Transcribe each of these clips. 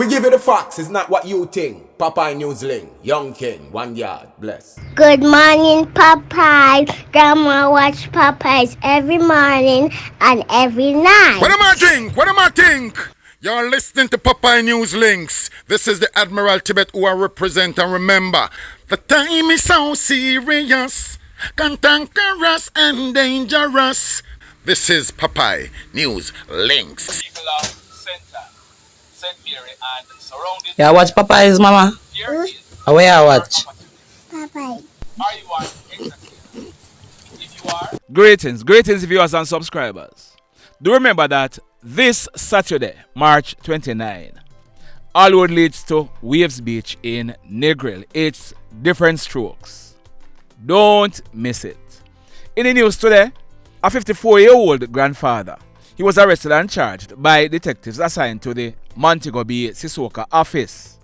We give you the facts, it's not what you think. Popeye Newsling, Young King, 1 yard, bless. Good morning, Popeye. Grandma watch Popeyes every morning and every night. What am I think? What am I think? You're listening to Popeye News Links. This is the Admiral Tibet who I represent, and remember, the time is so serious, cantankerous and dangerous. This is Popeye News Links. People of Center, St. Mary and surrounding. Yeah, watch Popeyes, mama. Here is Where I watch? Popeye. are you on exactly? If you are, Greetings viewers and subscribers. Do remember that this Saturday, March 29, all road leads to Waves Beach in Negril. It's different strokes. Don't miss it. In the news today, a 54-year-old grandfather. He was arrested and charged by detectives assigned to the Montego Bay Sissoka office.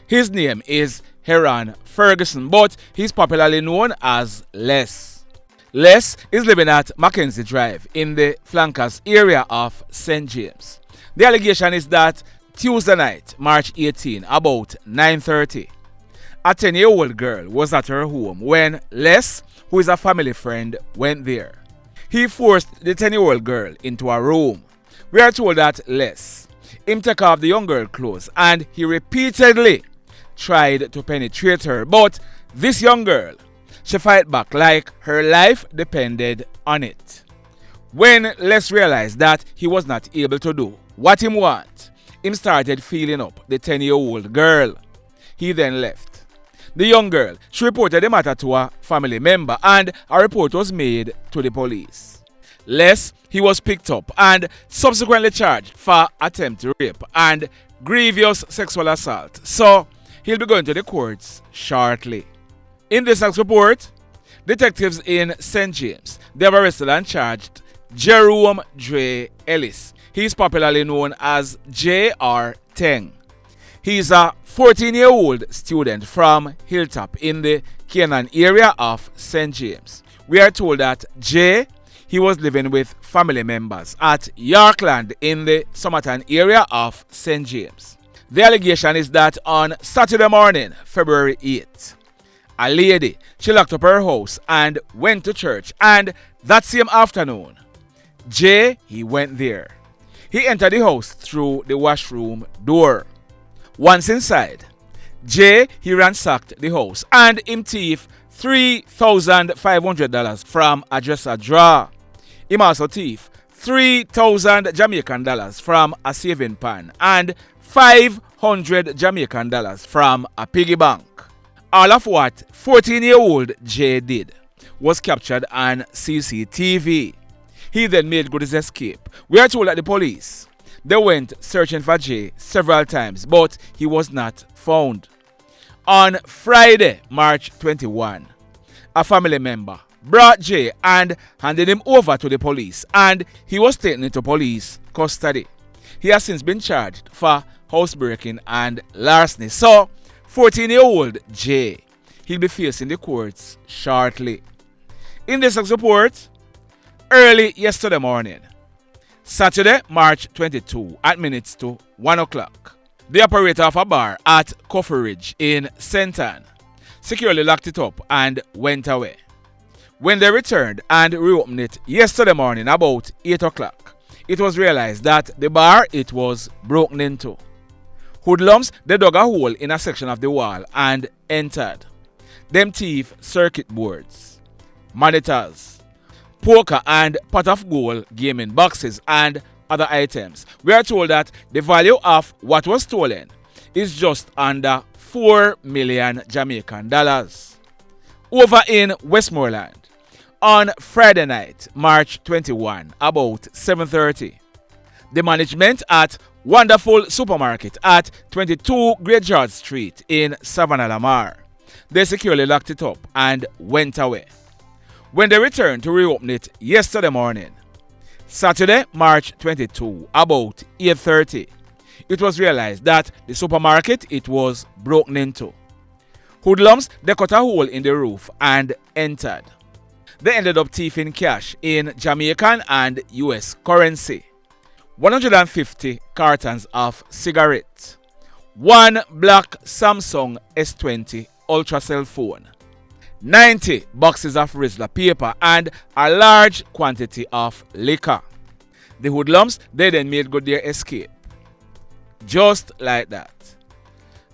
His name is Heron Ferguson, but he's popularly known as Les. Les is living at Mackenzie Drive in the flankers area of St. James. The allegation is that Tuesday night, March 18, about 9:30, a 10-year-old girl was at her home when Les, who is a family friend, went there. He forced the 10-year-old girl into a room. We are told that Les, him take off the young girl clothes and he repeatedly tried to penetrate her, but this young girl, she fight back like her life depended on it. When Les realized that he was not able to do what him want, him started feeling up the 10-year-old girl. He then left. The young girl, she reported the matter to a family member and a report was made to the police. Les, he was picked up and subsequently charged for attempted rape and grievous sexual assault. So, he'll be going to the courts shortly. In this next report, detectives in St. James, they have arrested and charged Jerome Ellis. He's popularly known as J.R. Teng. He's a 14-year-old student from Hilltop in the Canaan area of St. James. We are told that he was living with family members at Yorkland in the Summerton area of St. James. The allegation is that on Saturday morning, February 8th, a lady, she locked up her house and went to church, and that same afternoon, he went there. He entered the house through the washroom door. Once inside, he ransacked the house and him thief $3,500 from a dresser drawer. Him also thief 3,000 Jamaican dollars from a saving pan and 500 Jamaican dollars from a piggy bank. All of what 14-year-old did was captured on CCTV. He then made good his escape. We are told that the police, they went searching for several times, but he was not found. On Friday, March 21, a family member brought and handed him over to the police, and he was taken into police custody. He has since been charged for housebreaking and larceny. So, 14-year-old he'll be facing the courts shortly. In this next report, early yesterday morning, Saturday, March 22, at minutes to 1 o'clock, the operator of a bar at Coffee Ridge in St. Ann securely locked it up and went away. When they returned and reopened it yesterday morning about 8 o'clock, it was realized that the bar, it was broken into. Hoodlums, they dug a hole in a section of the wall and entered. Them thief circuit boards, monitors, poker and pot of gold gaming boxes and other items. We are told that the value of what was stolen is just under 4 million Jamaican dollars. Over in Westmoreland, on Friday night, March 21, about 7:30, the management at Wonderful Supermarket at 22 Great George Street in Savannah, Lamar, they securely locked it up and went away. When they returned to reopen it yesterday morning, Saturday, March 22, about 8:30, it was realized that the supermarket, it was broken into. Hoodlums, they cut a hole in the roof and entered. They ended up thieving cash in Jamaican and US currency, 150 cartons of cigarettes, one black Samsung S20 Ultra cell phone, 90 boxes of Rizzler paper, and a large quantity of liquor. The hoodlums, they then made good their escape. Just like that.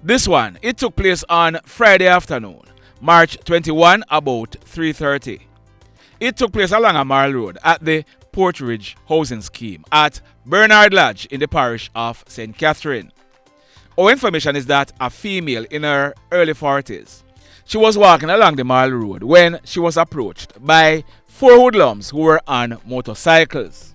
This one, it took place on Friday afternoon, March 21, about 3:30. It took place along a Marl Road at the Portridge Housing Scheme at Bernard Lodge in the parish of St. Catherine. Our information is that a female in her early 40s, she was walking along the Marl Road when she was approached by 4 hoodlums who were on motorcycles.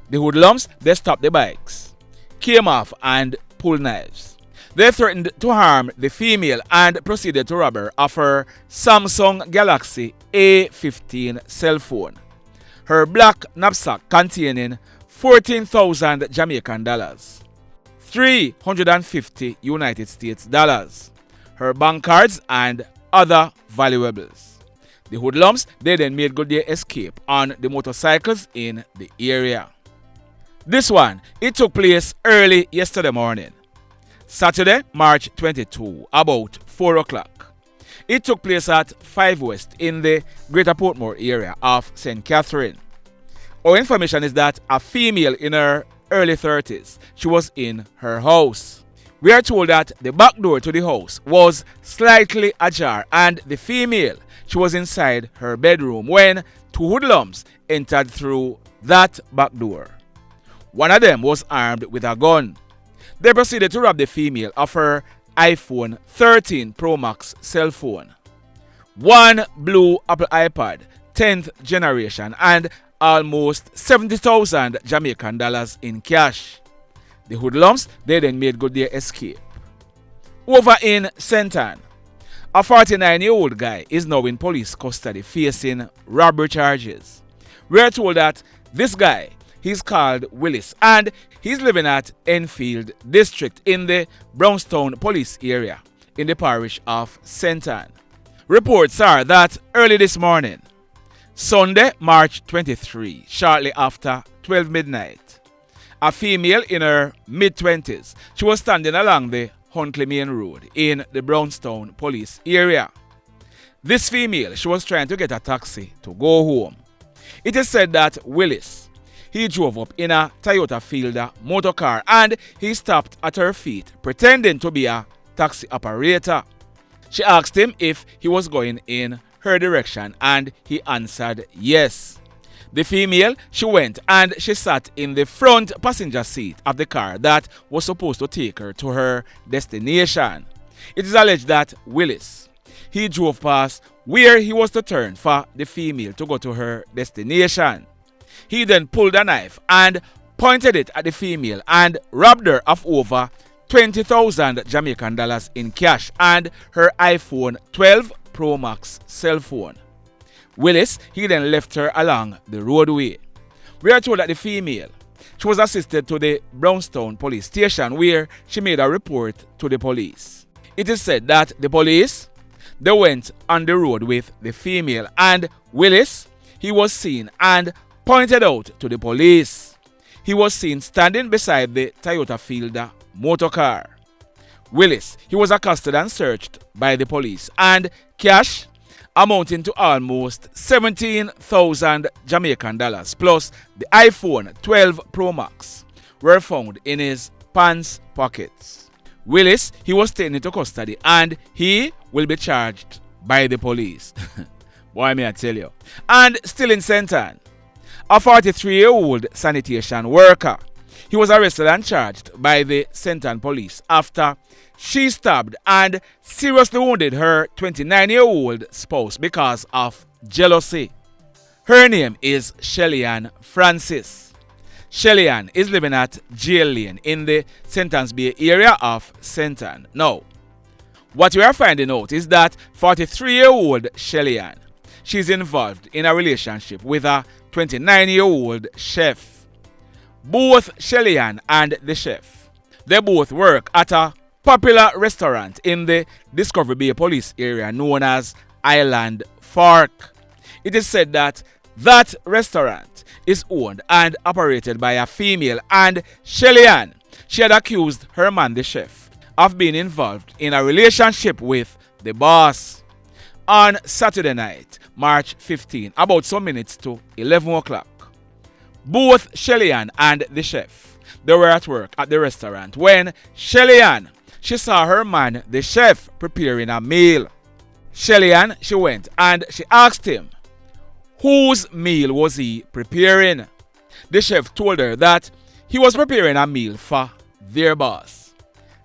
The hoodlums, they stopped the bikes, came off and pulled knives. They threatened to harm the female and proceeded to rob her of her Samsung Galaxy A15 cell phone, her black knapsack containing 14,000 Jamaican dollars, 350 United States dollars, her bank cards, and other valuables. The hoodlums, they then made good their escape on the motorcycles in the area. This one, it took place early yesterday morning, Saturday, March 22, about 4 o'clock. It took place at 5 West in the Greater Portmore area of St. Catherine. Our information is that a female in her early 30s, she was in her house. We are told that the back door to the house was slightly ajar and the female, she was inside her bedroom when 2 hoodlums entered through that back door. One of them was armed with a gun. They proceeded to rob the female of her iPhone 13 Pro Max cell phone, one blue Apple iPad 10th generation, and almost 70,000 Jamaican dollars in cash. The hoodlums, they then made good their escape. Over in St. Ann, a 49-year-old guy is now in police custody facing robbery charges. We are told that this guy, he's called Willis, and he's living at Enfield District in the Brownstown Police area in the parish of St. Ann. Reports are that early this morning, Sunday, March 23, shortly after 12 midnight, a female in her mid-20s, she was standing along the Huntley Main Road in the Brownstown Police area. This female, she was trying to get a taxi to go home. It is said that Willis, he drove up in a Toyota Fielder motor car and he stopped at her feet, pretending to be a taxi operator. She asked him if he was going in her direction and he answered yes. The female, she went and she sat in the front passenger seat of the car that was supposed to take her to her destination. It is alleged that Willis, he drove past where he was to turn for the female to go to her destination. He then pulled a knife and pointed it at the female and robbed her of over 20,000 Jamaican dollars in cash and her iPhone 12 Pro Max cell phone. Willis, he then left her along the roadway. We are told that the female, she was assisted to the Brownstown police station where she made a report to the police. It is said that the police, they went on the road with the female and Willis, he was seen and pointed out to the police. He was seen standing beside the Toyota Fielder motor car. Willis, he was accosted and searched by the police and cash amounting to almost 17,000 Jamaican dollars plus the iPhone 12 Pro Max were found in his pants pockets. Willis, he was taken into custody and he will be charged by the police. Boy, may I tell you. And still in St. Ann, a 43-year-old sanitation worker, he was arrested and charged by the St. Ann police after she stabbed and seriously wounded her 29-year-old spouse because of jealousy. Her name is Shelly Ann Francis. Shelly Ann is living at Jail Lane in the St. Ann's Bay area of St. Ann. Now, what we are finding out is that 43-year-old Shelly Ann, she's involved in a relationship with a 29-year-old chef. Both Shelly Ann and the chef, they both work at a popular restaurant in the Discovery Bay police area known as Island Fork. It is said that that restaurant is owned and operated by a female and Shelly Ann, she had accused her man the chef of being involved in a relationship with the boss. On Saturday night, March 15, about some minutes to 11 o'clock, both Shelly and the chef, they were at work at the restaurant when Shelly she saw her man, the chef, preparing a meal. Shelly she went and she asked him whose meal was he preparing. The chef told her that he was preparing a meal for their boss.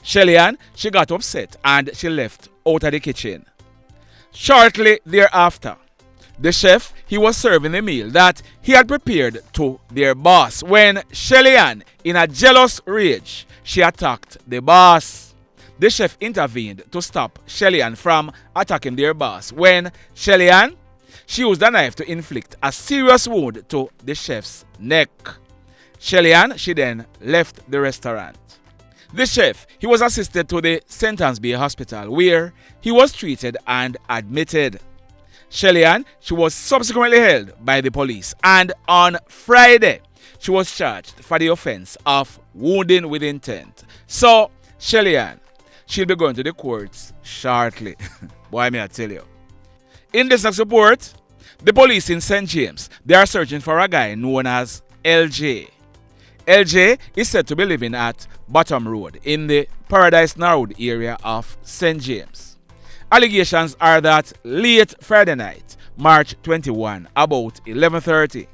Shelly she got upset and she left out of the kitchen. Shortly thereafter, the chef, he was serving the meal that he had prepared to their boss when Shelly in a jealous rage, she attacked the boss. The chef intervened to stop Shelly from attacking their boss when Shelly she used a knife to inflict a serious wound to the chef's neck. Shelly she then left the restaurant. The chef, he was assisted to the St. Anne's Bay Hospital where he was treated and admitted. Shelly she was subsequently held by the police and on Friday she was charged for the offense of wounding with intent. So Shelly she'll be going to the courts shortly. Boy, may I tell you. In this next report, the police in St. James, they are searching for a guy known as LJ. LJ is said to be living at Bottom Road in the Paradise Norwood area of St. James. Allegations are that late Friday night, March 21, about 11:30,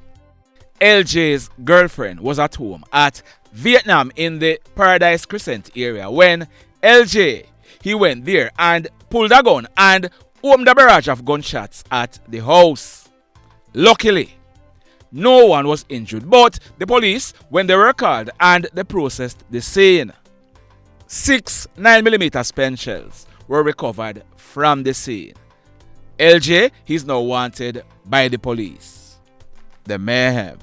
LJ's girlfriend was at home at Vietnam in the Paradise Crescent area when LJ, he went there and pulled a gun and opened a barrage of gunshots at the house. Luckily, no one was injured, but the police, when they were called and they processed the scene, 6 9mm spent shells were recovered from the scene. LJ, he's now wanted by the police. The mayhem.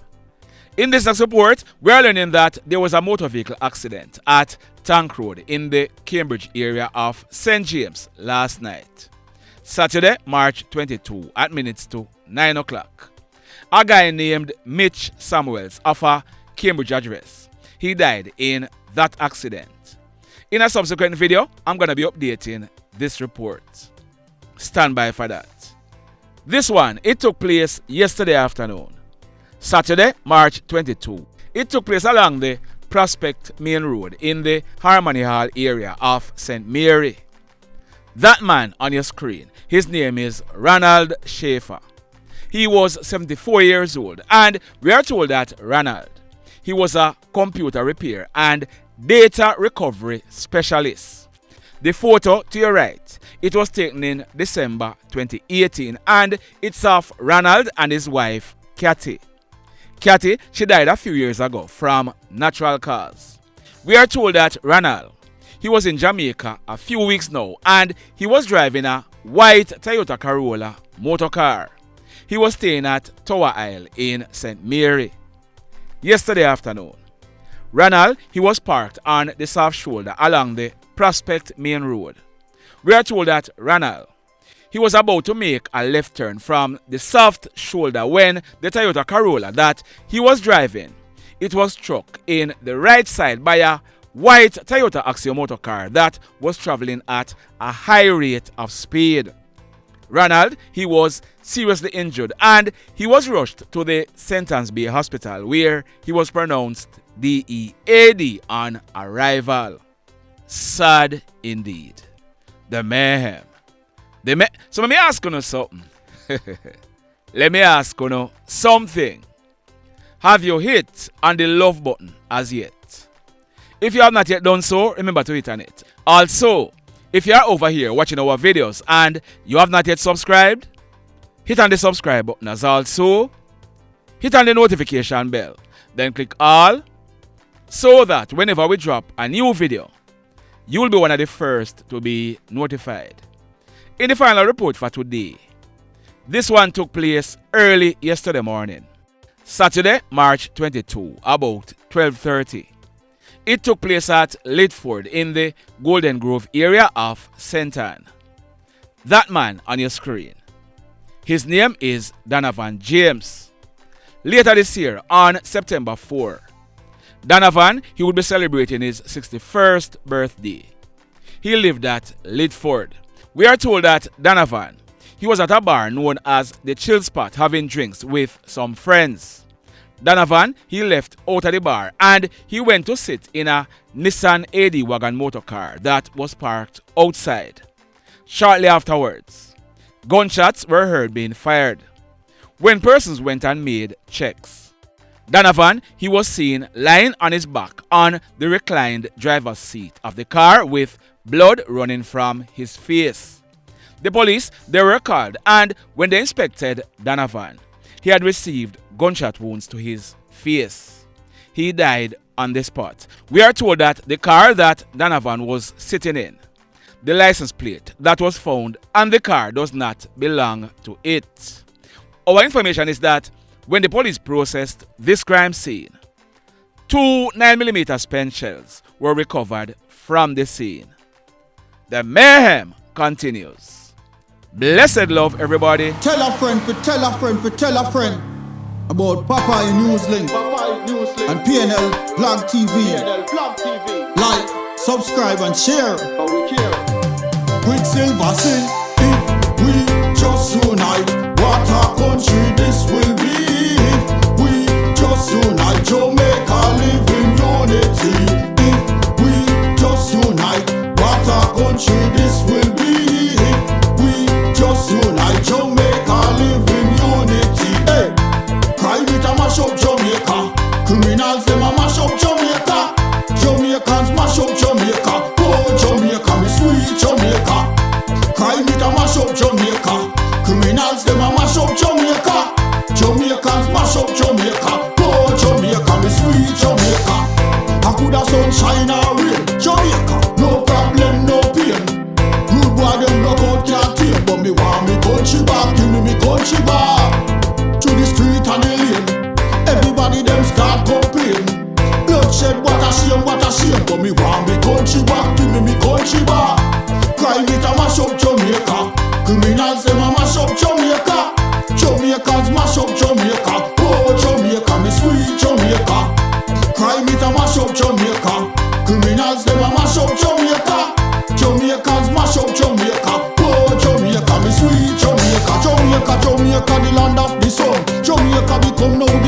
In this next report, we are learning that there was a motor vehicle accident at Tank Road in the Cambridge area of St. James last night. Saturday, March 22 at minutes to 9 o'clock. A guy named Mitch Samuels of a Cambridge address, he died in that accident. In a subsequent video, I'm going to be updating this report. Stand by for that. This one, it took place yesterday afternoon. Saturday, March 22. It took place along the Prospect Main Road in the Harmony Hall area of St. Mary. That man on your screen, his name is Ronald Schaffer. He was 74 years old and we are told that Ronald, he was a computer repair and data recovery specialist. The photo to your right, it was taken in December 2018 and it's of Ronald and his wife, Kathy. Kathy, she died a few years ago from natural cause. We are told that Ronald, he was in Jamaica a few weeks now and he was driving a white Toyota Corolla motor car. He was staying at Tower Isle in St. Mary. Yesterday afternoon, Ronald, he was parked on the soft shoulder along the Prospect Main Road. We are told that Ronald, he was about to make a left turn from the soft shoulder when the Toyota Corolla that he was driving, it was struck in the right side by a white Toyota Axio motor car that was traveling at a high rate of speed. Ronald, he was seriously injured and he was rushed to the St. Anne's Bay Hospital where he was pronounced DEAD on arrival. Sad indeed. The mayhem. So let me ask you something. Let me ask you something. Have you hit on the love button as yet? If you have not yet done so, remember to hit on it. Also, if you are over here watching our videos and you have not yet subscribed, hit on the subscribe button as also. Hit on the notification bell. Then click all so that whenever we drop a new video, you will be one of the first to be notified. In the final report for today, this one took place early yesterday morning. Saturday, March 22, about 12:30. It took place at Lidford in the Golden Grove area of St. Anne. That man on your screen, his name is Donovan James. Later this year, on September 4, Donovan, he would be celebrating his 61st birthday. he lived at Lidford. We are told that Donovan, he was at a bar known as the Chill Spot having drinks with some friends. Donovan, he left out of the bar and he went to sit in a Nissan AD wagon motor car that was parked outside. Shortly afterwards, gunshots were heard being fired. When persons went and made checks, Donovan, he was seen lying on his back on the reclined driver's seat of the car with blood running from his face. The police, they were called, and when they inspected Donovan, he had received gunshot wounds to his face. He died on the spot. We are told that the car that Donovan was sitting in, the license plate that was found on the car does not belong to it. Our information is that when the police processed this crime scene, 2 9mm spent shells were recovered from the scene. The mayhem continues. Blessed love, everybody. Tell a friend for tell a friend for tell a friend about Popeye Newslink and KlL Blog TV. Like, subscribe and share. Quicksilver sing, if we just unite, what a country this will be. If we just unite, Jamaica live in unity. If we just unite, what a country this will be. If we just unite, Jamaica live in unity. Hey, crime it a mash up Jamaica. Criminals them a mash up Jamaica. Jamaicans mash up Jamaica. Oh Jamaica, me sweet Jamaica. Crime it a mash up Jamaica. Criminals them a mash up Jamaica. Jamaicans mash up Jamaica. Oh Jamaica, me sweet Jamaica. I coulda sunshine or rain. Jamaica, no problem, no pain. Rude boy them knock out can't tame, but me want me country back. Give me country back. To the street and the lane. Everybody them start complain. Bloodshed, what a shame, but me want me country back. Give me country back. Crime it a mash up Jamaica. Criminals them a mash up Jamaica. Jamaicans mash up Jamaica. Oh Jamaica, me sweet Jamaica. Crime it a mash up Jamaica. Criminals them a mash up Jamaica. Jamaicans mash up Jamaica. Oh Jamaica, me sweet Jamaica. Jamaica, the land of the sun. Jamaica become now the